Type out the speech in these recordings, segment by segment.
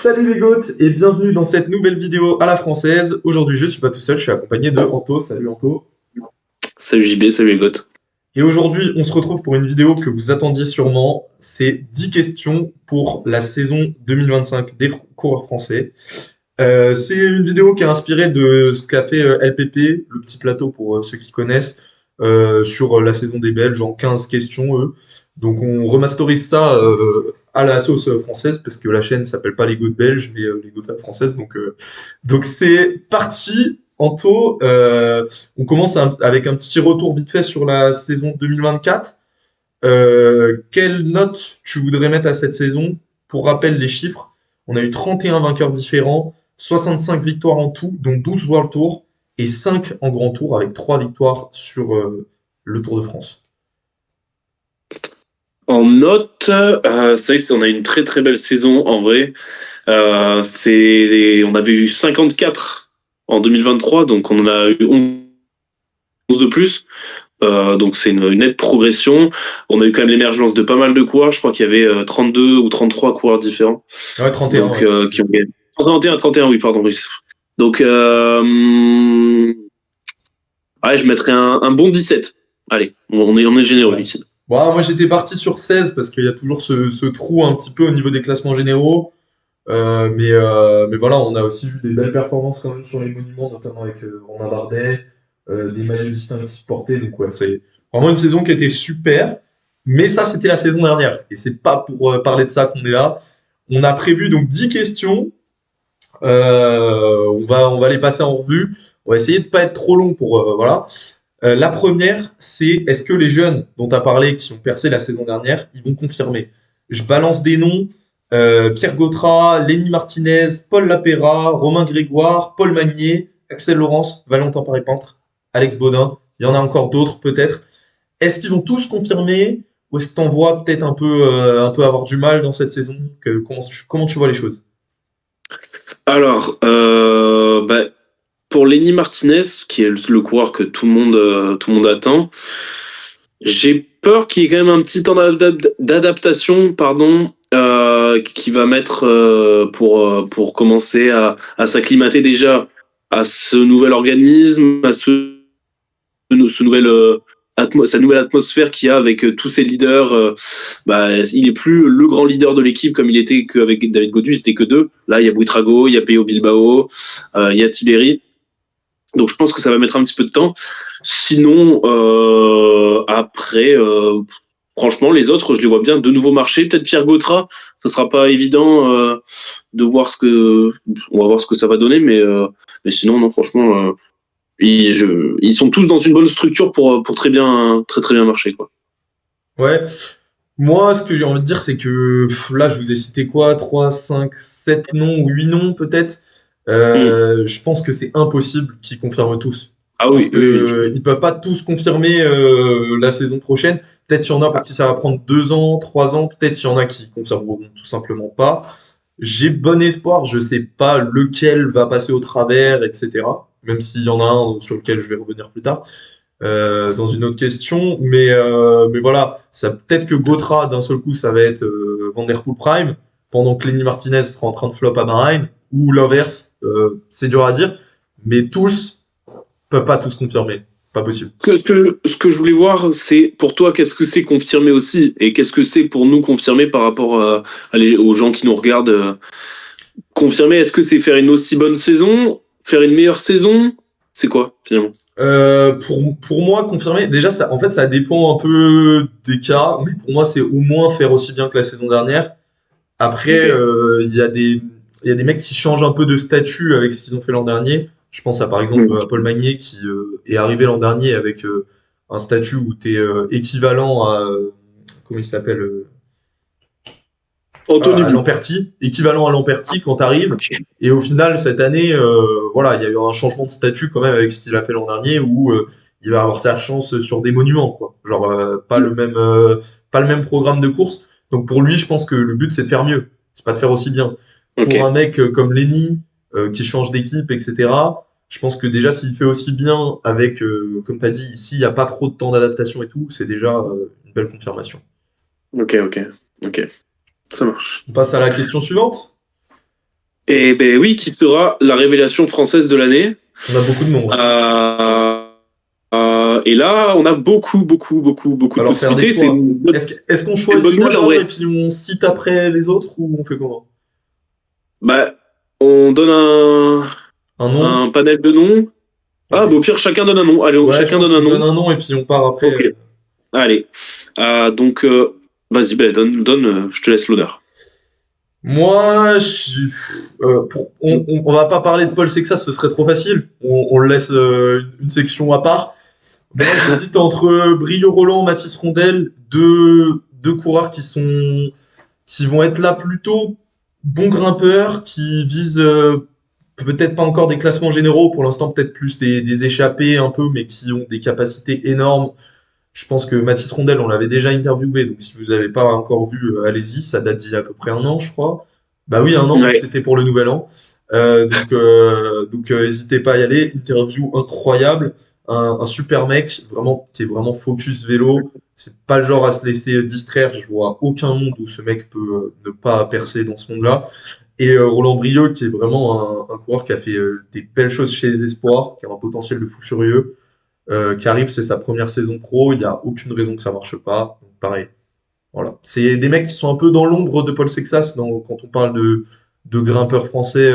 Salut les goths et bienvenue dans cette nouvelle vidéo à la française. Aujourd'hui je suis pas tout seul, je suis accompagné de Anto. Salut Anto. Salut JB, salut les gouttes. Et aujourd'hui on se retrouve pour une vidéo que vous attendiez sûrement. C'est 10 questions pour la saison 2025 des coureurs français. C'est une vidéo qui est inspirée de ce qu'a fait LPP, le petit plateau pour ceux qui connaissent, sur la saison des Belges en 15 questions eux. Donc on remasterise ça à la sauce française parce que la chaîne s'appelle pas les Goats belges mais les Goats à la française. Donc c'est parti. Anto, on commence avec un petit retour vite fait sur la saison 2024. Quelle note tu voudrais mettre à cette saison? Pour rappel, les chiffres, on a eu 31 vainqueurs différents, 65 victoires en tout, dont 12 World Tour et 5 en Grand Tour avec 3 victoires sur le Tour de France. En note, c'est vrai qu'on a une très très belle saison en vrai. On avait eu 54 en 2023, donc on en a eu 11 de plus. Donc c'est une nette progression. On a eu quand même l'émergence de pas mal de coureurs. Je crois qu'il y avait 32 ou 33 coureurs différents. Ouais, 31. Donc, Ouais. qui ont gagné. 31, oui, pardon. Oui. Donc, ouais, je mettrais un bon 17. Allez, on est généreux Ouais. ici. Bon, moi j'étais parti sur 16 parce qu'il y a toujours ce trou un petit peu au niveau des classements généraux. Mais voilà, on a aussi vu des belles performances quand même sur les monuments, notamment avec Romain Bardet, des maillots distinctifs portés. Donc ouais, c'est vraiment une saison qui était super. Mais ça, c'était la saison dernière. Et c'est pas pour parler de ça qu'on est là. On a prévu donc 10 questions. On va les passer en revue. On va essayer de pas être trop long pour voilà. La première, c'est est-ce que les jeunes dont tu as parlé, qui ont percé la saison dernière, ils vont confirmer? Je balance des noms. Pierre Gautrat, Lenny Martinez, Paul Lapera, Romain Grégoire, Paul Magnier, Axel Laurence, Valentin Paré-Peintre, Alex Baudin. Il y en a encore d'autres peut-être. Est-ce qu'ils vont tous confirmer ou est-ce que t'en vois peut-être un peu avoir du mal dans cette saison? Comment tu vois les choses? Alors, pour Lenny Martinez, qui est le coureur que tout le monde attend, j'ai peur qu'il y ait quand même un petit temps d'adaptation, pardon, qui va mettre pour commencer à s'acclimater déjà à ce nouvel organisme, à ce nouvel sa nouvelle atmosphère qu'il y a avec tous ces leaders. Il est plus le grand leader de l'équipe comme il était qu'avec David Gaudu, c'était que deux. Là, il y a Buitrago, il y a Peyo Bilbao, il y a Tiberi. Donc je pense que ça va mettre un petit peu de temps. Sinon, après, franchement, les autres, je les vois bien de nouveau marcher. Peut-être Pierre Gautrat, ce sera pas évident de voir on va voir ce que ça va donner, mais sinon, non, franchement, ils sont tous dans une bonne structure pour très très bien marcher, quoi. Ouais. Moi, ce que j'ai envie de dire, c'est que là, je vous ai cité quoi? 3, 5, 7 noms ou 8 noms peut-être. Mm. Je pense que c'est impossible qu'ils confirment tous. Je Ah pense oui, que oui, ils peuvent pas tous confirmer la saison prochaine. Peut-être qu'il y en a pour qui ça va prendre 2 ans, 3 ans. Peut-être qu'il y en a qui confirmeront tout simplement pas. J'ai bon espoir. Je sais pas lequel va passer au travers, etc. Même s'il y en a un sur lequel je vais revenir plus tard dans une autre question. Mais voilà, ça peut-être que Gautra, d'un seul coup, ça va être Van Der Poel Prime, pendant que Lenny Martinez sera en train de flop à Bahreïn, ou l'inverse, c'est dur à dire. Mais tous peuvent pas tous confirmer. Pas possible. ce que je voulais voir, c'est pour toi, qu'est-ce que c'est confirmé aussi et qu'est-ce que c'est pour nous confirmer par rapport aux gens qui nous regardent confirmer, est-ce que c'est faire une aussi bonne saison, faire une meilleure saison? C'est quoi, finalement? Pour moi, confirmer, déjà, ça, en fait, ça dépend un peu des cas, mais pour moi, c'est au moins faire aussi bien que la saison dernière. Après, Ok. il y a des mecs qui changent un peu de statut avec ce qu'ils ont fait l'an dernier. Je pense à par exemple à Paul Magnier qui est arrivé l'an dernier avec un statut où tu es équivalent à comment il s'appelle à Anthony. Lamperti, équivalent à Lamperti quand tu arrives. Et au final cette année, voilà, il y a eu un changement de statut quand même avec ce qu'il a fait l'an dernier où il va avoir sa chance sur des monuments quoi. Genre pas le même programme de course. Donc pour lui, je pense que le but c'est de faire mieux, c'est pas de faire aussi bien. Ok. Pour un mec comme Lenny qui change d'équipe, etc. Je pense que déjà s'il fait aussi bien avec, comme tu as dit, ici il n'y a pas trop de temps d'adaptation et tout, c'est déjà une belle confirmation. Ok. Ça marche. On passe à la question suivante. Et ben oui, qui sera la révélation française de l'année. On a beaucoup de noms. Et là, on a beaucoup de Alors faire des possibilités. choix. Est-ce qu'on une bonne choisit nouvelle, en d'abord vrai. et puis on cite après les autres ou on fait comment? Bah, on donne Un nom? un panel de noms. Ah, bah, au Ok. pire, chacun donne un nom. Allez, Ouais, je chacun donne pense un qu'on nom. donne un nom et puis on part après. Ok. Allez. Donc, vas-y, ben, je te laisse l'honneur. Moi, on va pas parler de Paul Sexas, ce serait trop facile. On le laisse une section à part. Moi, j'hésite entre Brio Roland, Mathis Rondel, deux coureurs qui vont être là plutôt bons grimpeurs, qui visent peut-être pas encore des classements généraux, pour l'instant peut-être plus des échappés un peu, mais qui ont des capacités énormes. Je pense que Mathis Rondel, on l'avait déjà interviewé, donc si vous n'avez pas encore vu, allez-y, ça date d'il y a à peu près un an, je crois. Bah oui, un an, vu que Ouais. c'était pour le nouvel an. N'hésitez pas à y aller. Interview incroyable, un super mec, vraiment, qui est vraiment focus vélo. C'est pas le genre à se laisser distraire. Je vois aucun monde où ce mec peut ne pas percer dans ce monde-là. Et Roland Brieux, qui est vraiment un coureur qui a fait des belles choses chez les Espoirs, qui a un potentiel de fou furieux qui arrive, c'est sa première saison pro, il n'y a aucune raison que ça marche pas. Donc, pareil. Voilà. C'est des mecs qui sont un peu dans l'ombre de Paul Sexas quand on parle de grimpeurs français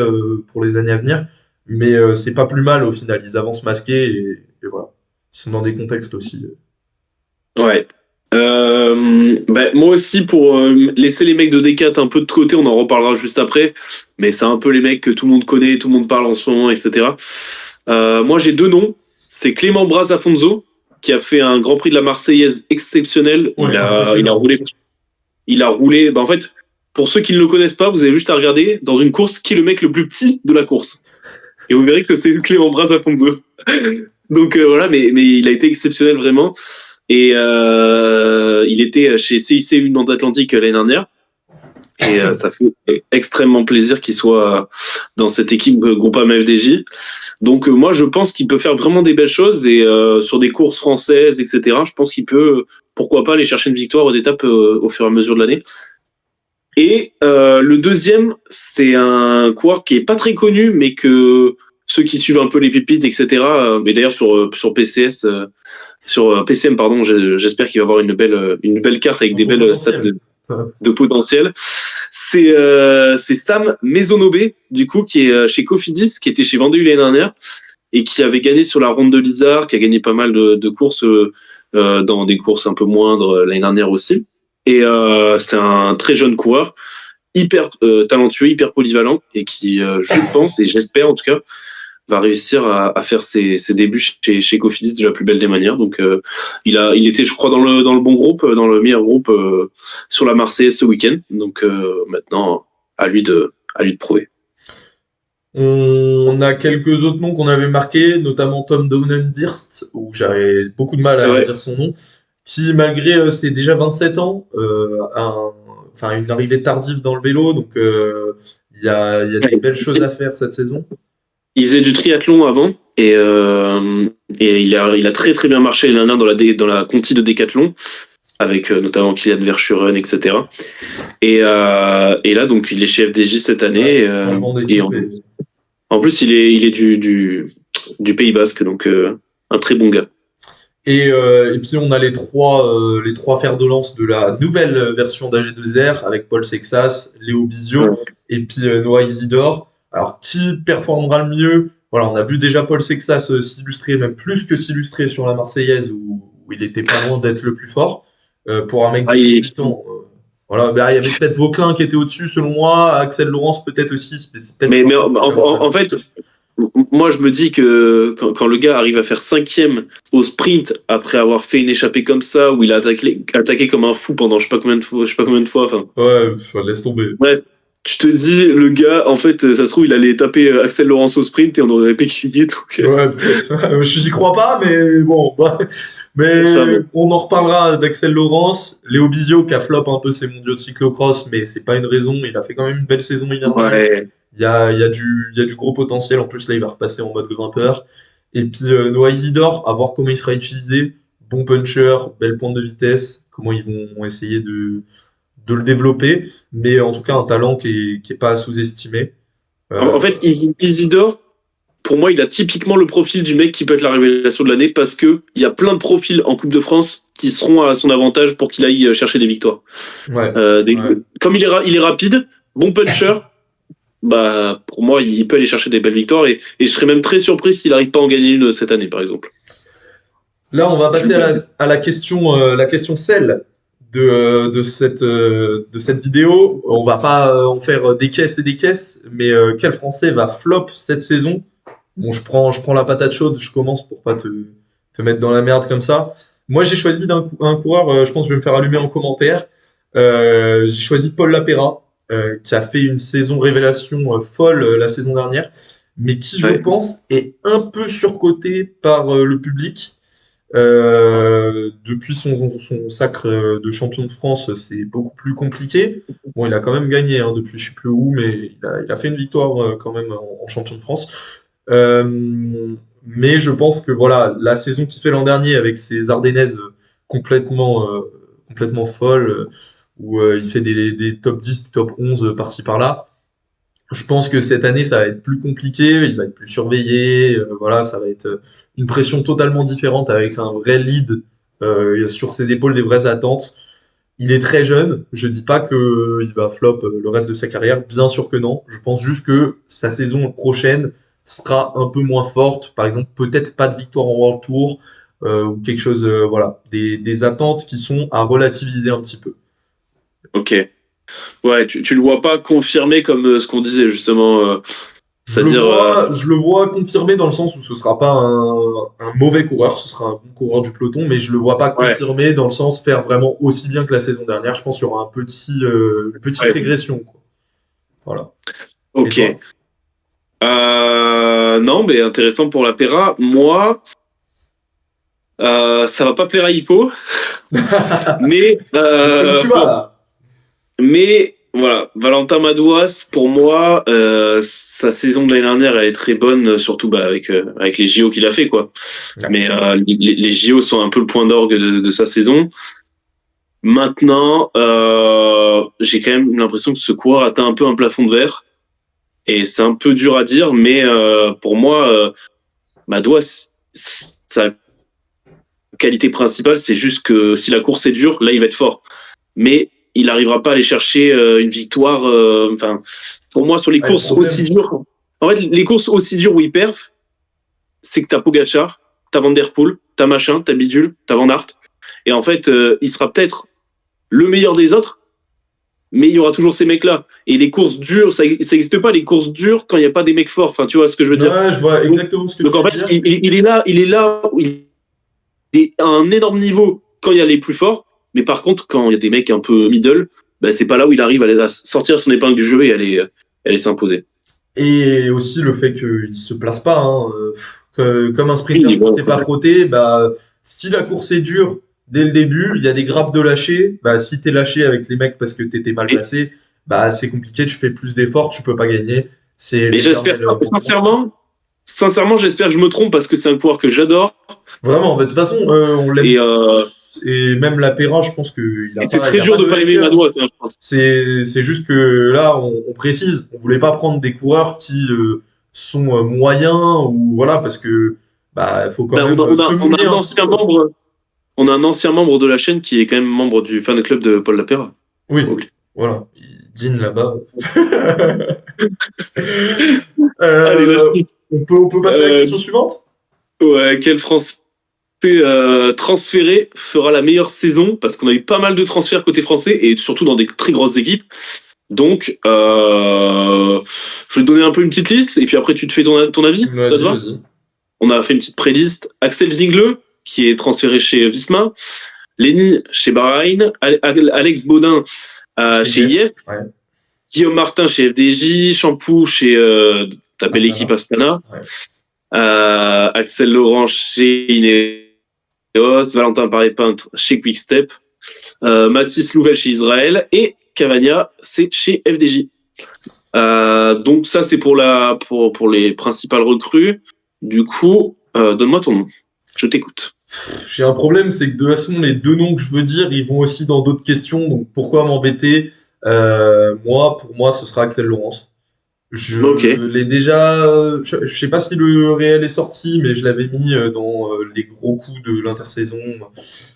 pour les années à venir. Mais c'est pas plus mal au final. Ils avancent masqués et voilà. Ils sont dans des contextes aussi. Ouais. Moi aussi, pour laisser les mecs de D4 un peu de côté, on en reparlera juste après, mais c'est un peu les mecs que tout le monde connaît, tout le monde parle en ce moment, etc. Moi, j'ai deux noms. C'est Clément Braz-Afonso, qui a fait un Grand Prix de la Marseillaise exceptionnel. Ouais, Il a impressionnant. roulé. Il a roulé. En fait, pour ceux qui ne le connaissent pas, vous avez juste à regarder dans une course qui est le mec le plus petit de la course. Et vous verrez que c'est Clément Braz-Afonso. Donc voilà, mais il a été exceptionnel vraiment. Et il était chez CIC Nord Atlantique l'année dernière. Et ça fait extrêmement plaisir qu'il soit dans cette équipe Groupama FDJ. Donc moi, je pense qu'il peut faire vraiment des belles choses. Et sur des courses françaises, etc., je pense qu'il peut, pourquoi pas, aller chercher une victoire aux étapes au fur et à mesure de l'année. Et le deuxième, c'est un coureur qui est pas très connu, mais que ceux qui suivent un peu les pépites, etc., mais d'ailleurs sur PCS, sur PCM, pardon, j'espère qu'il va avoir une belle carte avec Un des beau belles stats potentiel. de potentiel. C'est Sam Maisonnobé, du coup, qui est chez Cofidis, qui était chez Vendée l'année dernière, et qui avait gagné sur la ronde de l'Isard, qui a gagné pas mal de courses dans des courses un peu moindres l'année dernière aussi. Et c'est un très jeune coureur, hyper talentueux, hyper polyvalent, et qui, je pense, et j'espère en tout cas, va réussir à faire ses débuts chez Cofidis de la plus belle des manières. Donc, il était, je crois, dans le bon groupe, dans le meilleur groupe sur la Marseillaise ce week-end. Donc, maintenant, à lui de prouver. On a quelques autres noms qu'on avait marqués, notamment Tom Downenwirst, où j'avais beaucoup de mal à Ouais. dire son nom, qui malgré c'était déjà 27 ans, enfin une arrivée tardive dans le vélo, donc il y a des belles choses à faire cette saison. Il faisait du triathlon avant et il a très très bien marché l'année dernière dans la conti de décathlon avec notamment Kylian Verschuren, etc. Et là donc il est chez FDJ cette année Ouais, changement et d'équipe. en plus il est du Pays Basque donc un très bon gars. Et puis on a les trois fers de lance de la nouvelle version d'AG2R avec Paul Sexas, Léo Bizio Ouais. et puis Noah Isidore. Alors qui performera le mieux? Voilà, on a vu déjà Paul Sexas s'illustrer, même plus que s'illustrer sur la Marseillaise où il était pas loin d'être le plus fort. Pour un mec de Ah, 18 ans, voilà, bah, il y avait peut-être Vauclin qui était au-dessus selon moi, Axel Laurence peut-être aussi, mais c'est peut-être mais un peu en fait moi, je me dis que quand le gars arrive à faire cinquième au sprint après avoir fait une échappée comme ça, où il a attaqué comme un fou pendant je sais pas combien de fois, enfin, Ouais, laisse tomber. bref, tu te dis, le gars, en fait, ça se trouve, il allait taper Axel Laurence au sprint et on aurait péquillé, donc Ouais, peut-être. Je n'y crois pas, mais bon. Bah, ça, mais bon. on en reparlera d'Axel Laurence. Léo Bizio qui a flop un peu ses mondiaux de cyclocross, mais c'est pas une raison. Il a fait quand même une belle saison hivernale. Ouais, Il y a du gros potentiel. En plus, là, il va repasser en mode grimpeur. Et puis, Noah Isidore, à voir comment il sera utilisé. Bon puncher, belle pointe de vitesse. Comment ils vont essayer de le développer. Mais en tout cas, un talent qui est pas à sous-estimer. En Euh, fait, Isidore, pour moi, il a typiquement le profil du mec qui peut être la révélation de l'année parce que il y a plein de profils en Coupe de France qui seront à son avantage pour qu'il aille chercher des victoires. ouais, Des- ouais. Comme il est rapide, bon puncher, bah pour moi, il peut aller chercher des belles victoires et je serais même très surpris s'il n'arrive pas à en gagner une cette année, par exemple. Là, on va Je- passer à la question sel de cette vidéo. On va pas en faire des caisses et des caisses, mais quel Français va flop cette saison? Bon, je prends la patate chaude, je commence pour pas te mettre dans la merde comme ça. Moi, j'ai choisi un coureur, je pense que je vais me faire allumer en commentaire. J'ai choisi Paul Lapéra, qui a fait une saison révélation folle la saison dernière, mais qui, je Ouais. pense, est un peu surcoté par le public. Depuis son sacre de champion de France, c'est beaucoup plus compliqué. Bon, il a quand même gagné hein, depuis je sais plus où, mais il a fait une victoire quand même en champion de France. Mais je pense que voilà, la saison qu'il fait l'an dernier avec ses Ardennaises complètement folles, où il fait des top 10, des top 11 par-ci par-là, je pense que cette année, ça va être plus compliqué, il va être plus surveillé, voilà, ça va être une pression totalement différente avec un vrai lead sur ses épaules, des vraies attentes. Il est très jeune, je dis pas que il va flop le reste de sa carrière, bien sûr que non. Je pense juste que sa saison prochaine sera un peu moins forte, par exemple peut-être pas de victoire en World Tour ou quelque chose, voilà, des attentes qui sont à relativiser un petit peu. Ok. Ouais, tu le vois pas confirmé comme ce qu'on disait justement. C'est-à-dire, Je le vois confirmé dans le sens où ce sera pas un mauvais coureur, ce sera un bon coureur du peloton, mais je le vois pas ouais, confirmé dans le sens faire vraiment aussi bien que la saison dernière. Je pense qu'il y aura une petite ouais. régression, quoi. Voilà. Et Ok. toi? Non, mais intéressant pour la Pera. Moi, ça va pas plaire à Hippo, mais Je sais où tu vas bon, là. mais voilà, Valentin Madouas, pour moi, sa saison de l'année dernière, elle est très bonne, surtout bah, avec les JO qu'il a fait, quoi. Ouais. Mais les JO sont un peu le point d'orgue de sa saison. Maintenant, j'ai quand même l'impression que ce coureur atteint un peu un plafond de verre. Et c'est un peu dur à dire, mais pour moi, Madouas, sa qualité principale, c'est juste que si la course est dure, là, il va être fort. Mais il n'arrivera pas à aller chercher une victoire. Enfin, pour moi, sur les Ah, le courses aussi problème. dures, en fait, les courses aussi dures où il perf, c'est que t'as Pogacar, t'as Van Der Poel, t'as machin, t'as Bidule, t'as Van Aert. Et en fait, il sera peut-être le meilleur des autres, mais il y aura toujours ces mecs-là. Et les courses dures, ça n'existe pas, les courses dures, quand il n'y a pas des mecs forts. Enfin, tu vois ce que je veux dire. Ouais, je vois Donc, exactement ce que donc tu en veux fait, dire. il est là où il est à un énorme niveau quand il y a les plus forts, mais par contre, quand il y a des mecs un peu middle, bah, c'est pas là où il arrive à sortir son épingle du jeu et aller s'imposer. Et aussi le fait qu'il se place pas, hein, comme un sprinter Oui, qui bon, s'est pas frotté, bah, si la course est dure dès le début, il y a des grappes de lâcher, bah, si t'es lâché avec les mecs parce que t'étais mal et, placé, bah, c'est compliqué, tu fais plus d'efforts, tu peux pas gagner. C'est et j'espère l'éternel reproche. sincèrement, j'espère que je me trompe parce que c'est un coureur que j'adore Vraiment, bah, de toute façon, on l'aime et, tous, et même la Perrin, je pense et c'est il très a dur pas de de pas aimer hater, hein. Madoua, je pense. C'est juste que là, on précise, on voulait pas prendre des coureurs qui sont moyens ou voilà, parce que bah faut quand Ben, même se on a mouiller un un petit ancien peu. membre, on a un ancien membre de la chaîne qui est quand même membre du fan club de Paul Lapera. Oui, Oublie. voilà, il dîne là-bas. Allez, la Euh, suite. on peut passer à la Euh, question suivante? ouais, quel Français transféré fera la meilleure saison parce qu'on a eu pas mal de transferts côté français et surtout dans des très grosses équipes. Donc, je vais te donner un peu une petite liste et puis après tu te fais ton avis, ça te Vas-y, va? vas-y. On a fait une petite pré-liste. Axel Zingle, qui est transféré chez Visma. Lenny chez Bahreïn. Alex Baudin Chez chez Jeff, IF. ouais, Guillaume Martin chez FDJ. Shampoo chez t'appelles l'équipe Astana, Astana. ouais. Axel Laurent chez Ineos. Valentin Paré-Peintre chez Quickstep. Mathis Louvel chez Israël. Et Cavagna, c'est chez FDJ. Donc ça, c'est pour les principales recrues. Du coup, donne-moi ton nom. Je t'écoute. J'ai un problème, c'est que de toute façon, les deux noms que je veux dire, ils vont aussi dans d'autres questions, donc pourquoi m'embêter? Pour moi, ce sera Axel Laurence. Je Ok. l'ai déjà, je sais pas si le réel est sorti, mais je l'avais mis dans les gros coups de l'intersaison.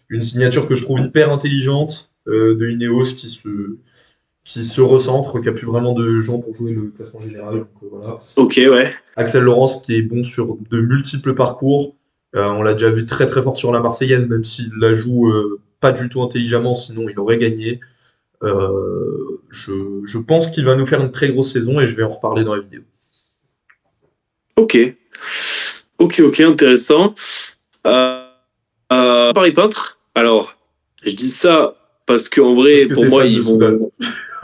Une signature que je trouve hyper intelligente de Ineos qui se recentre, qui a plus vraiment de gens pour jouer le classement général. Donc voilà. Ok, ouais. Axel Laurence qui est bon sur de multiples parcours. On l'a déjà vu très très fort sur la Marseillaise, même s'il la joue pas du tout intelligemment, sinon il aurait gagné. Je pense qu'il va nous faire une très grosse saison et je vais en reparler dans la vidéo. Ok. Ok, intéressant. Euh, Paris peintre. Alors, je dis ça parce qu'en Parce vrai, que pour t'es moi, fan de ils Soudal. vont.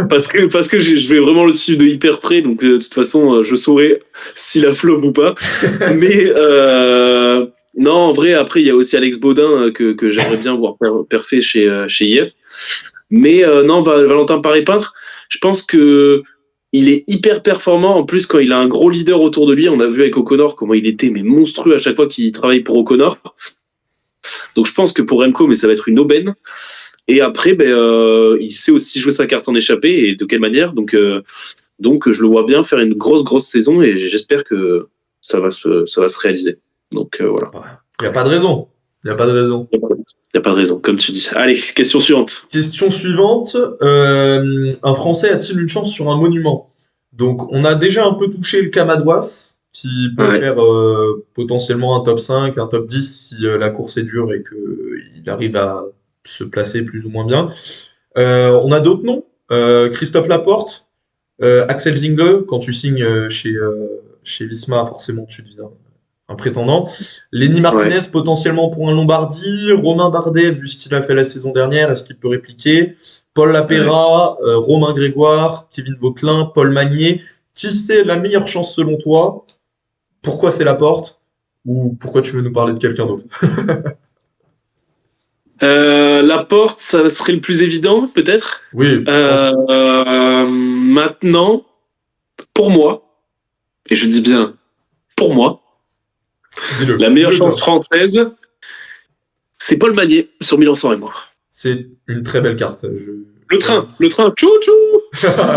Parce que je vais vraiment le suivre de hyper près, donc de toute façon, je saurai s'il a flop ou pas. Mais non, en vrai, après, il y a aussi Alex Baudin que j'aimerais bien voir perfer chez IF. Mais non, Valentin Paré-Peintre, je pense que il est hyper performant. En plus, quand il a un gros leader autour de lui, on a vu avec O'Connor comment il était mais monstrueux à chaque fois qu'il travaille pour O'Connor. Donc je pense que pour Remco, mais ça va être une aubaine. Et après, il sait aussi jouer sa carte en échappée et de quelle manière. Donc je le vois bien faire une grosse saison et j'espère que ça va se réaliser. Donc voilà. Il n'y a pas de raison. Il n'y a pas de raison. Il n'y a pas de raison, comme tu dis. Allez, question suivante. Question suivante. Un Français a-t-il une chance sur un monument? Donc, on a déjà un peu touché le Camadouas, qui peut Ouais. faire potentiellement un top 5, un top 10 si la course est dure et qu'il arrive à se placer plus ou moins bien. On a d'autres noms. Christophe Laporte, Axel Zingler, quand tu signes chez Visma, forcément tu deviens un prétendant. Lenny Ouais. Martinez potentiellement pour un Lombardie. Romain Bardet, vu ce qu'il a fait la saison dernière, est-ce qu'il peut répliquer? Paul Ouais. Lapera, Romain Grégoire, Kevin Vauquelin, Paul Magnier. Qui c'est la meilleure chance selon toi? Pourquoi c'est Laporte? Ou pourquoi tu veux nous parler de quelqu'un d'autre? Laporte, ça serait le plus évident, peut-être. Oui, je pense. Maintenant, pour moi, et je dis bien pour moi, la Dis-le, meilleure dis-le chance bien. française, c'est Paul Magnier sur Milan-San et moi. C'est une très belle carte. Le train, tchou tchou.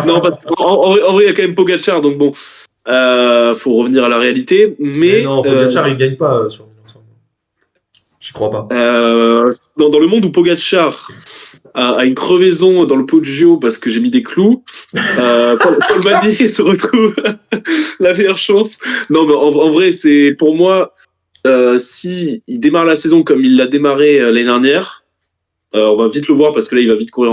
Non, parce qu'en vrai, il y a quand même Pogacar, donc bon, faut revenir à la réalité. Mais Mais non, Pogacar, il gagne pas sur Milan-San. J'y crois pas. dans le monde où Pogacar a une crevaison dans le pot de Gio parce que j'ai mis des clous, Paul Magnier se retrouve la meilleure chance. Non, mais en vrai, c'est pour moi, si il démarre la saison comme il l'a démarré l'année dernière, on va vite le voir parce que là, il va vite courir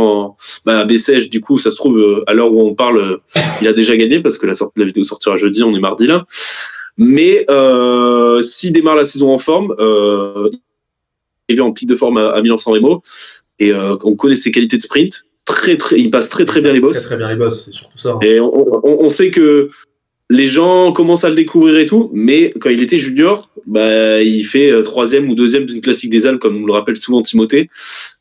à Bessèges. Du coup, ça se trouve, à l'heure où on parle, il a déjà gagné parce que la vidéo sortira jeudi, on est mardi là. Mais s'il démarre la saison en forme, il est en pic de forme à Milan-San Remo et on connaît ses qualités de sprint. Il passe très Il bien les passe très bosses. très bien les boss, c'est surtout ça. Et on sait que les gens commencent à le découvrir et tout, mais quand il était junior, il fait troisième ou deuxième d'une classique des Alpes, comme nous le rappelle souvent Timothée,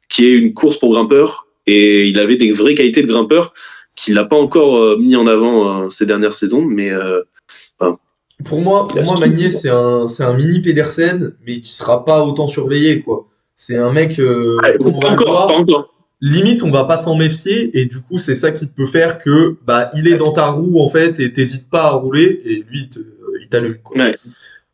qui est une course pour grimpeurs, et il avait des vraies qualités de grimpeur qu'il n'a pas encore mis en avant ces dernières saisons, mais enfin, il Pour a moi, tout. Magnier, c'est un mini Pedersen, mais qui sera pas autant surveillé, quoi. C'est un mec, comme on Pas va le encore, pas voir, encore. limite, on va pas s'en méfier, et du coup, c'est ça qui peut faire que, bah, il est dans ta roue, en fait, et t'hésites pas à rouler, et lui, il t'allume, quoi. Ouais,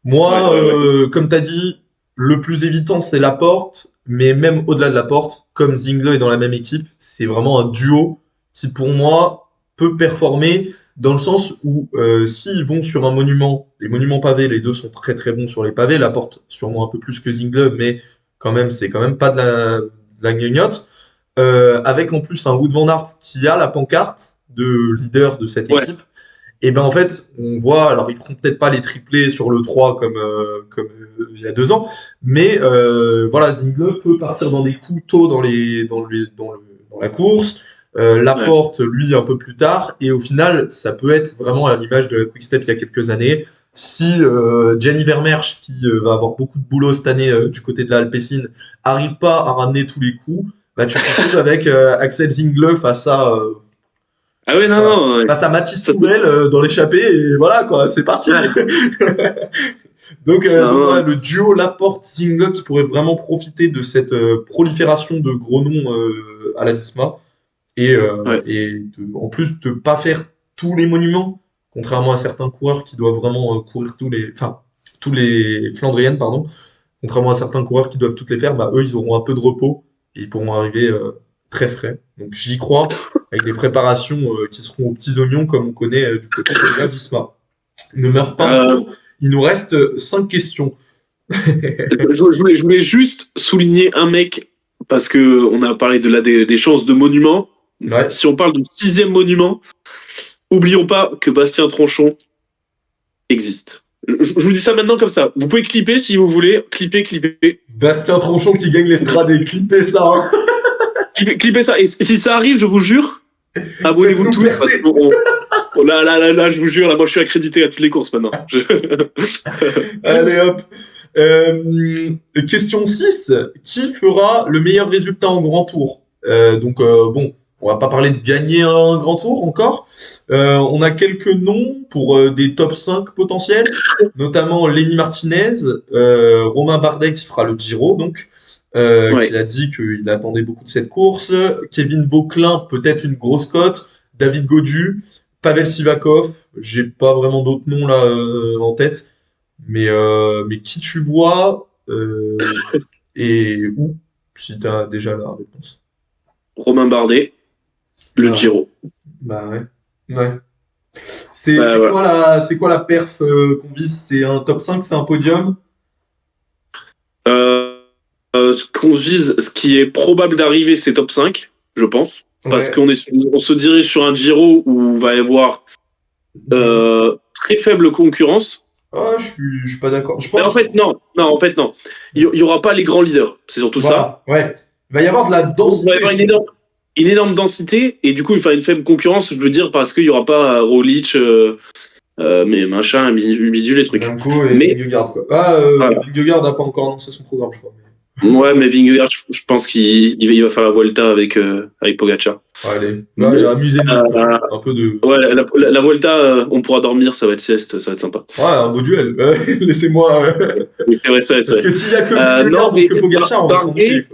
Moi, ouais. comme t'as dit, le plus évitant, c'est Laporte, mais même au-delà de Laporte, comme Zingler est dans la même équipe, c'est vraiment un duo qui, pour moi, peut performer dans le sens où s'ils vont sur un monument, les monuments pavés, les deux sont très très bons sur les pavés. Laporte, sûrement un peu plus que Zingler, mais quand même, c'est quand même pas de la gnognotte. Avec en plus un Wout van Aert qui a la pancarte de leader de cette Ouais, équipe. Et ben en fait, on voit, alors ils feront peut-être pas les triplés sur le 3 comme il y a 2 ans, mais voilà, Zingler peut partir dans des coups tôt dans la course, ouais. Laporte, lui, un peu plus tard, et au final, ça peut être vraiment à l'image de la Quick Step il y a quelques années. Si Gianni Vermeersch, qui va avoir beaucoup de boulot cette année du côté de la Alpecin, arrive pas à ramener tous les coups, bah, tu te retrouves avec Axel Zingler Ah ouais, non, voilà. non. Ouais. Face à Mathis Ça, Tourelle dans l'échappée et voilà quoi, c'est parti. ouais. Donc Non, voilà, non, le duo Laporte-Zingler qui pourrait vraiment profiter de cette prolifération de gros noms à la Visma ouais. en plus de pas faire tous les monuments. contrairement à certains coureurs qui doivent vraiment courir tous les Flandriennes, pardon. Contrairement à certains coureurs qui doivent toutes les faire, bah, eux, ils auront un peu de repos et ils pourront arriver très frais. Donc j'y crois, avec des préparations qui seront aux petits oignons, comme on connaît du côté de la Visma. Ne meurs pas Euh, trop, il nous reste 5 questions. je voulais juste souligner un mec, parce que on a parlé des chances de monument. Ouais. Si on parle du 6e monument, oublions pas que Bastien Tronchon existe. Je vous dis ça maintenant comme ça. Vous pouvez clipper si vous voulez. Clipper. Bastien Tronchon qui gagne l'Estradé, clippez ça. Hein. Clipper ça. Et si ça arrive, je vous jure, abonnez-vous tous. Parce que là, je vous jure, là, moi je suis accrédité à toutes les courses maintenant. Allez hop. Question 6. Qui fera le meilleur résultat en grand tour? Bon, on va pas parler de gagner un grand tour encore. On a quelques noms pour des top 5 potentiels, notamment Lenny Martinez, Romain Bardet qui fera le Giro, donc, qui a dit qu'il attendait beaucoup de cette course, Kevin Vauquelin, peut-être une grosse cote, David Gaudu, Pavel Sivakov, j'ai pas vraiment d'autres noms là en tête. Mais qui tu vois et où, si tu as déjà la réponse. Romain Bardet, le Giro. Bah ouais. C'est quoi la perf qu'on vise? C'est un top 5, c'est un podium? Ce qu'on vise, ce qui est probable d'arriver, c'est top 5, je pense. Parce qu'on se dirige sur un Giro où il va y avoir très faible concurrence. Ah, je suis pas d'accord. En fait, non. Il y aura pas les grands leaders. C'est surtout ça. Ouais. Il va y avoir de la densité. Il va y avoir une énorme densité et du coup, il faut une faible concurrence, je veux dire, parce qu'il y aura pas Roglic, mais machin, bidule, les trucs. Remco et Vingegaard, quoi. Voilà. Vingegaard n'a pas encore annoncé son programme, je crois. Ouais, mais Vingegaard, je pense qu'il va faire la Vuelta avec Pogacar. Allez, amusez-nous. Un peu de... Ouais, la Vuelta, on pourra dormir, ça va être sieste, ça va être sympa. Ouais, un beau duel. Laissez-moi... Oui, c'est vrai, Parce que s'il y a que Vingegaard ou que Pogacar, on va s'en douter.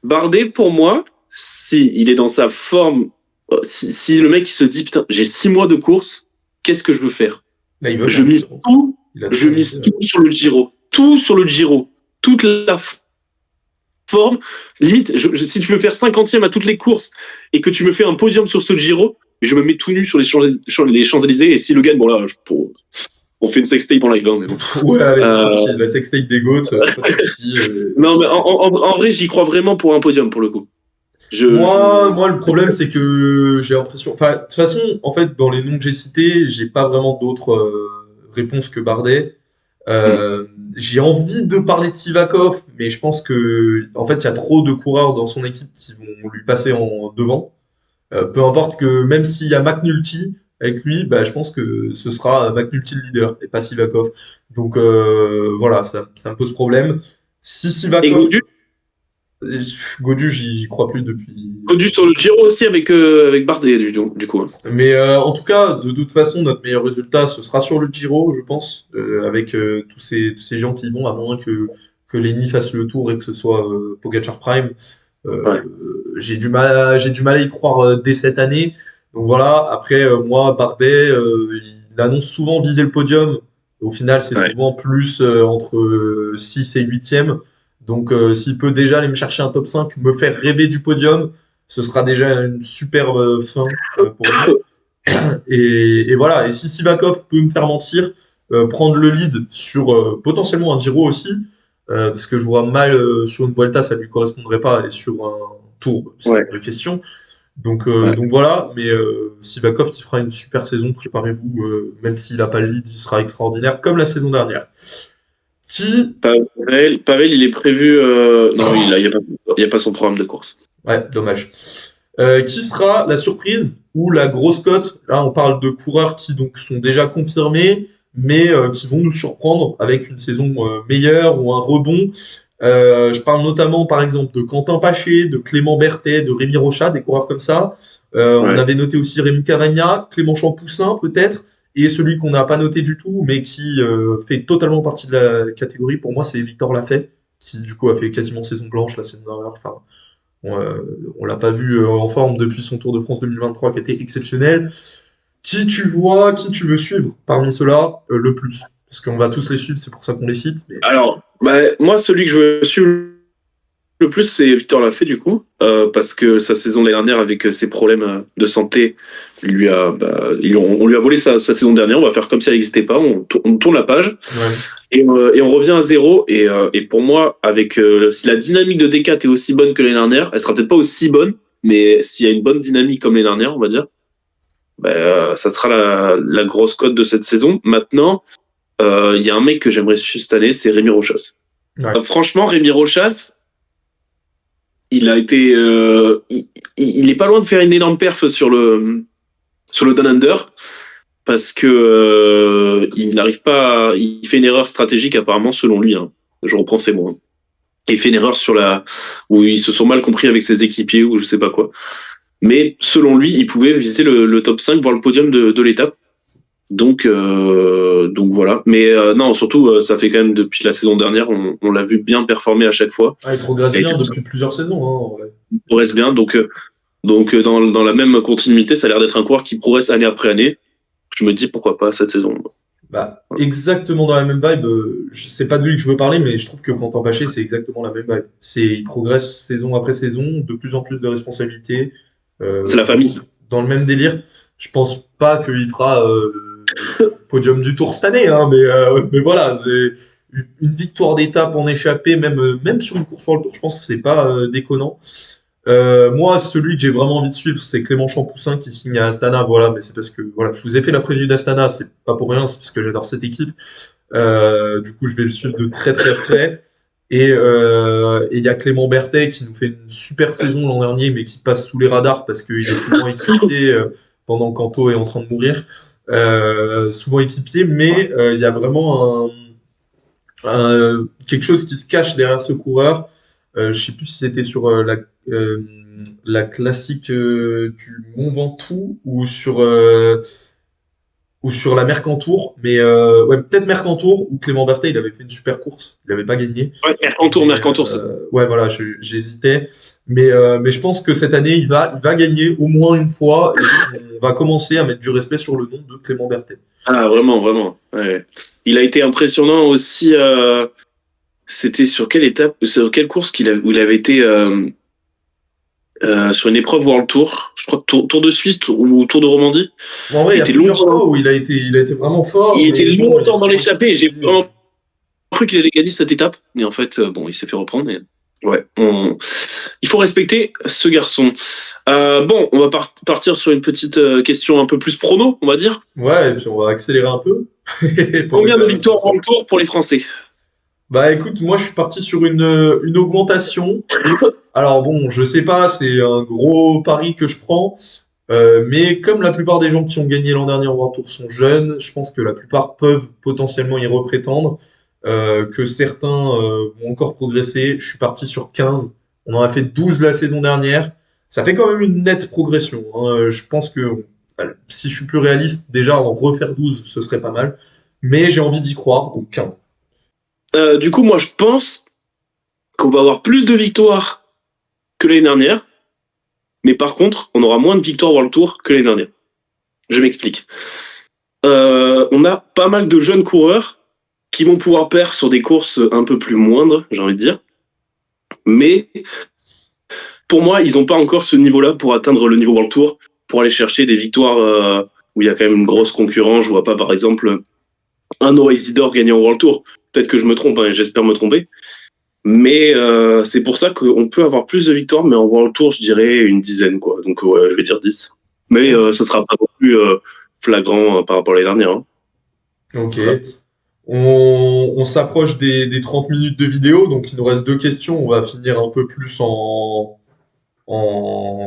Bardet, pour moi, si il est dans sa forme, si le mec il se dit, putain, j'ai 6 mois de course, qu'est-ce que je veux faire? Là, je mise tout sur le Giro. Tout sur le Giro. Toute la forme. Limite, si tu veux faire 50e à toutes les courses et que tu me fais un podium sur ce Giro, je me mets tout nu sur les Champs-Élysées et si le gagne, bon là, on fait une sextape en live, hein, mais bon. Ouais, allez, c'est parti. La sextape des GOAT. Non, mais en vrai, j'y crois vraiment pour un podium, pour le coup. Moi, le problème, c'est que j'ai l'impression... Enfin, de toute façon, en fait, dans les noms que j'ai cités, j'ai pas vraiment d'autres réponses que Bardet. J'ai envie de parler de Sivakov, mais je pense que en fait il y a trop de coureurs dans son équipe qui vont lui passer en devant. Peu importe que même s'il y a McNulty avec lui, bah, je pense que ce sera McNulty le leader et pas Sivakov. Donc voilà, ça me pose problème. Si Sivakov... Gaudu, j'y crois plus depuis. Gaudu sur le Giro aussi avec Bardet du coup. Mais en tout cas, de toute façon, notre meilleur résultat, ce sera sur le Giro, je pense, avec tous ces gens qui y vont, à moins que Lenny fasse le tour et que ce soit Pogacar Prime. J'ai du mal à y croire dès cette année. Donc voilà. Après, moi, Bardet, il annonce souvent viser le podium. Au final, c'est souvent plus entre 6 et 8e. Donc, s'il peut déjà aller me chercher un top 5, me faire rêver du podium, ce sera déjà une superbe fin pour lui. Et voilà. Et si Sivakov peut me faire mentir, prendre le lead sur potentiellement un Giro aussi, parce que je vois mal sur une Vuelta, ça lui correspondrait pas, et sur un Tour, c'est une vraie question. Donc voilà. Mais Sivakov, qui fera une super saison, préparez-vous. Même s'il n'a pas le lead, il sera extraordinaire, comme la saison dernière. Pavel, il est prévu. Non, il n'y a pas son programme de course. Ouais, dommage. Qui sera la surprise ou la grosse cote? Là, on parle de coureurs qui donc sont déjà confirmés, mais qui vont nous surprendre avec une saison meilleure ou un rebond. Je parle notamment, par exemple, de Quentin Paché, de Clément Berthet, de Rémi Rochat, des coureurs comme ça. On avait noté aussi Rémi Cavagna, Clément Champoussin peut-être. Et celui qu'on n'a pas noté du tout, mais qui fait totalement partie de la catégorie, pour moi, c'est Victor Lafay, qui du coup a fait quasiment saison blanche la saison dernière. Enfin, on l'a pas vu en forme depuis son Tour de France 2023, qui était exceptionnel. qui tu veux suivre parmi ceux-là le plus? Parce qu'on va tous les suivre, c'est pour ça qu'on les cite. Mais... Alors, moi, celui que je veux suivre le plus, c'est Victor Lafay, du coup, parce que sa saison l'année dernière, avec ses problèmes de santé, on lui a volé sa saison dernière. On va faire comme si elle n'existait pas. On tourne la page et on revient à zéro. Et pour moi, avec si la dynamique de D4 est aussi bonne que l'année dernière, elle sera peut-être pas aussi bonne, mais s'il y a une bonne dynamique comme l'année dernière, on va dire, ça sera la grosse cote de cette saison. Maintenant, il y a un mec que j'aimerais suivre cette année, c'est Rémi Rochas. Franchement, Rémi Rochas, il a été, il est pas loin de faire une énorme perf sur le Down Under parce que il n'arrive pas, il fait une erreur stratégique apparemment selon lui. Hein. Je reprends ses mots. Hein. Il fait une erreur où ils se sont mal compris avec ses équipiers ou je sais pas quoi. Mais selon lui, il pouvait viser le top 5, voire le podium de l'étape. Donc voilà. Mais non, surtout, ça fait quand même depuis la saison dernière, on l'a vu bien performer à chaque fois. Il progresse bien depuis plusieurs saisons. Hein, ouais. Il progresse bien. Donc dans la même continuité, ça a l'air d'être un coureur qui progresse année après année. Je me dis pourquoi pas cette saison. Exactement dans la même vibe. C'est pas de lui que je veux parler, mais je trouve que Quentin Paché, c'est exactement la même vibe. Il progresse saison après saison, de plus en plus de responsabilités. C'est la famille. Dans le même délire. Je pense pas qu'il fera podium du Tour cette année, hein, mais voilà, c'est une victoire d'étape en échappée, même sur une course sur le Tour, je pense que c'est pas déconnant. Moi, celui que j'ai vraiment envie de suivre, c'est Clément Champoussin qui signe à Astana. Voilà, mais c'est parce que voilà, je vous ai fait la preview d'Astana, c'est pas pour rien, c'est parce que j'adore cette équipe. Du coup, je vais le suivre de très très près. Et il y a Clément Berthet qui nous fait une super saison l'an dernier, mais qui passe sous les radars parce qu'il est souvent équipier pendant qu'Anto est en train de mourir. Souvent équipier, mais il y a vraiment quelque chose qui se cache derrière ce coureur. Je sais plus si c'était sur la classique du Mont Ventoux ou sur la Mercantour, mais ouais, peut-être Mercantour où Clément Berthet il avait fait une super course, il avait pas gagné. Ouais, Mercantour, c'est ça. Ouais, voilà, j'hésitais, mais je pense que cette année il va gagner au moins une fois et on va commencer à mettre du respect sur le nom de Clément Berthet. Ah, vraiment, vraiment. Ouais. Il a été impressionnant aussi. C'était sur quelle étape, sur quelle course où il avait été sur une épreuve World Tour, je crois Tour de Suisse ou Tour de Romandie. En vrai, il y a plusieurs fois où il a été vraiment fort. Il était longtemps dans l'échappée et j'ai vraiment cru qu'il allait gagner cette étape. Mais en fait, il s'est fait reprendre. Et... Ouais, il faut respecter ce garçon. On va partir sur une petite question un peu plus prono, on va dire. Ouais, et puis on va accélérer un peu. Combien de victoires World Tour pour les Français? Bah écoute, moi je suis parti sur une augmentation. Alors bon, je sais pas, c'est un gros pari que je prends. Mais comme la plupart des gens qui ont gagné l'an dernier en World Tour sont jeunes, je pense que la plupart peuvent potentiellement y reprétendre. Que certains vont encore progresser. Je suis parti sur 15. On en a fait 12 la saison dernière. Ça fait quand même une nette progression. Hein. Je pense que si je suis plus réaliste, déjà en refaire 12, ce serait pas mal. Mais j'ai envie d'y croire, donc 15. Du coup, moi, je pense qu'on va avoir plus de victoires que l'année dernière. Mais par contre, on aura moins de victoires World Tour que l'année dernière. Je m'explique. On a pas mal de jeunes coureurs qui vont pouvoir perdre sur des courses un peu plus moindres, j'ai envie de dire. Mais pour moi, ils n'ont pas encore ce niveau-là pour atteindre le niveau World Tour, pour aller chercher des victoires où il y a quand même une grosse concurrence. Je vois pas, par exemple, un Noah Isidore gagner en World Tour. Peut-être que je me trompe, hein, j'espère me tromper. Mais c'est pour ça qu'on peut avoir plus de victoires, mais en World Tour, je dirais une dizaine, quoi. Donc, ouais, je vais dire 10. Mais ce sera pas non plus flagrant par rapport à l'année dernière. Hein. Ok. Voilà. On s'approche des 30 minutes de vidéo, donc il nous reste 2 questions. On va finir un peu plus en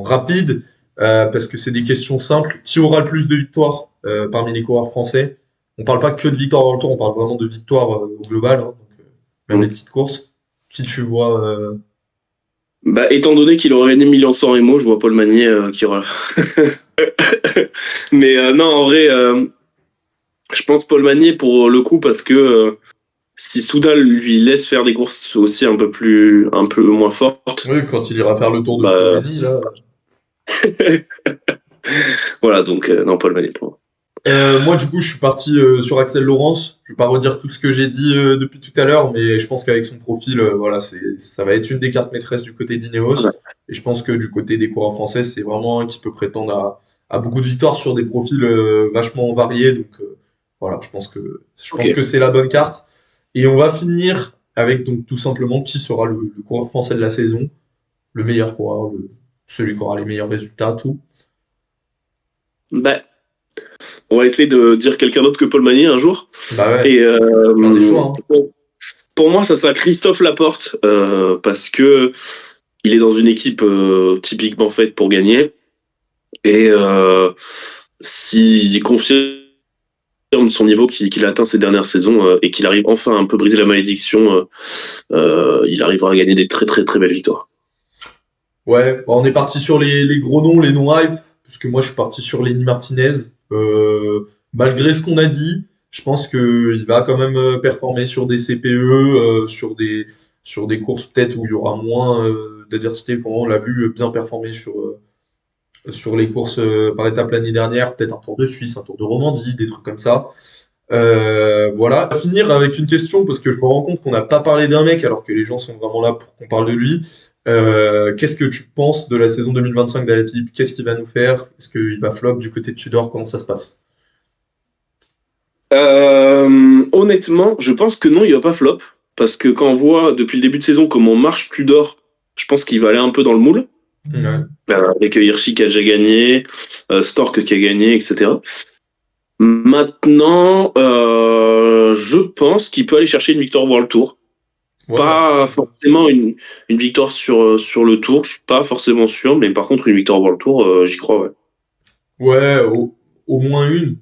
rapide, parce que c'est des questions simples. Qui aura le plus de victoires parmi les coureurs français? On parle pas que de victoires dans le tour, on parle vraiment de victoires au global, hein, donc, même les petites courses. Qui tu vois étant donné qu'il aurait gagné Milan-San Remo, je vois Paul Magnier qui aura... Mais non, en vrai, je pense Paul Magnier pour le coup, parce que si Soudal lui laisse faire des courses aussi un peu moins fortes... Oui, quand il ira faire le tour de Slovénie, là... Voilà, donc non, Paul Magnier pour moi. Moi, du coup, je suis parti sur Axel Laurence. Je vais pas redire tout ce que j'ai dit depuis tout à l'heure, mais je pense qu'avec son profil, voilà, ça va être une des cartes maîtresses du côté d'Ineos. Ouais. Et je pense que du côté des coureurs français, c'est vraiment un qui peut prétendre à beaucoup de victoires sur des profils vachement variés. Donc, voilà, je Ok. pense que c'est la bonne carte. Et on va finir avec donc tout simplement qui sera le coureur français de la saison, le meilleur coureur, celui qui aura les meilleurs résultats, tout. Bah, on va essayer de dire quelqu'un d'autre que Paul Magnier un jour. Bah ouais, Et faire des choix, hein. pour moi, ça sera Christophe Laporte parce que il est dans une équipe typiquement faite pour gagner. Et s'il confirme son niveau qu'il a atteint ces dernières saisons et qu'il arrive enfin à un peu briser la malédiction, il arrivera à gagner des très très très belles victoires. Ouais, bon, on est parti sur les gros noms, les noms hype, puisque moi je suis parti sur Lenny Martinez. Malgré ce qu'on a dit, je pense que il va quand même performer sur des CPE, sur des courses peut-être où il y aura moins d'adversité. On l'a vu bien performer sur les courses par étapes l'année dernière, peut-être un Tour de Suisse, un Tour de Romandie, des trucs comme ça. Voilà. On va finir avec une question parce que je me rends compte qu'on n'a pas parlé d'un mec alors que les gens sont vraiment là pour qu'on parle de lui. Qu'est-ce que tu penses de la saison 2025 d'Alaphilippe? Qu'est-ce qu'il va nous faire? Est-ce qu'il va flop du côté de Tudor? Comment ça se passe? Honnêtement, je pense que non, il va pas flop. Parce que quand on voit depuis le début de saison comment marche Tudor, je pense qu'il va aller un peu dans le moule. Ouais. Avec Hirschi qui a déjà gagné, Stork qui a gagné, etc. Maintenant, je pense qu'il peut aller chercher une victoire World Tour. Ouais, bah, Pas forcément une victoire sur le Tour, je suis pas forcément sûr, mais par contre une victoire World Tour, j'y crois, ouais. ouais, au moins une,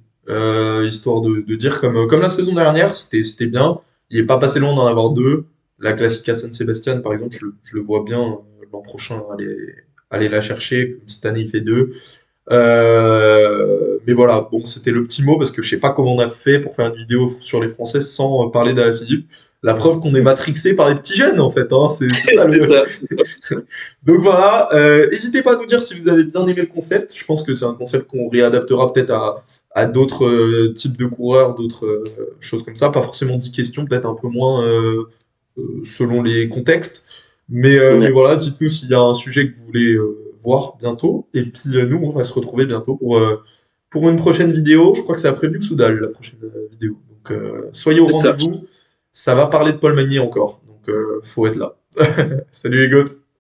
histoire de dire comme la saison dernière, c'était bien. Il est pas passé loin d'en avoir deux. La Classica San Sebastian, par exemple, je le vois bien l'an prochain aller la chercher. Comme cette année, il fait deux. Mais voilà, bon, c'était le petit mot parce que je sais pas comment on a fait pour faire une vidéo sur les Français sans parler d'Alaphilippe. La preuve qu'on est matrixé par les petits jeunes en fait, hein, c'est ça C'est le. ça, c'est ça. Donc voilà, n'hésitez pas à nous dire si vous avez bien aimé le concept. Je pense que c'est un concept qu'on réadaptera peut-être à d'autres types de coureurs, d'autres choses comme ça. Pas forcément 10 questions, peut-être un peu moins selon les contextes. Mais Ouais. voilà, dites-nous s'il y a un sujet que vous voulez voir bientôt. Et puis nous, on va se retrouver bientôt pour une prochaine vidéo. Je crois que c'est après Vue Soudal, la prochaine vidéo. Donc soyez au C'est ça. rendez-vous. Ça va parler de Paul Magnier encore. Donc faut être là. Salut les gars.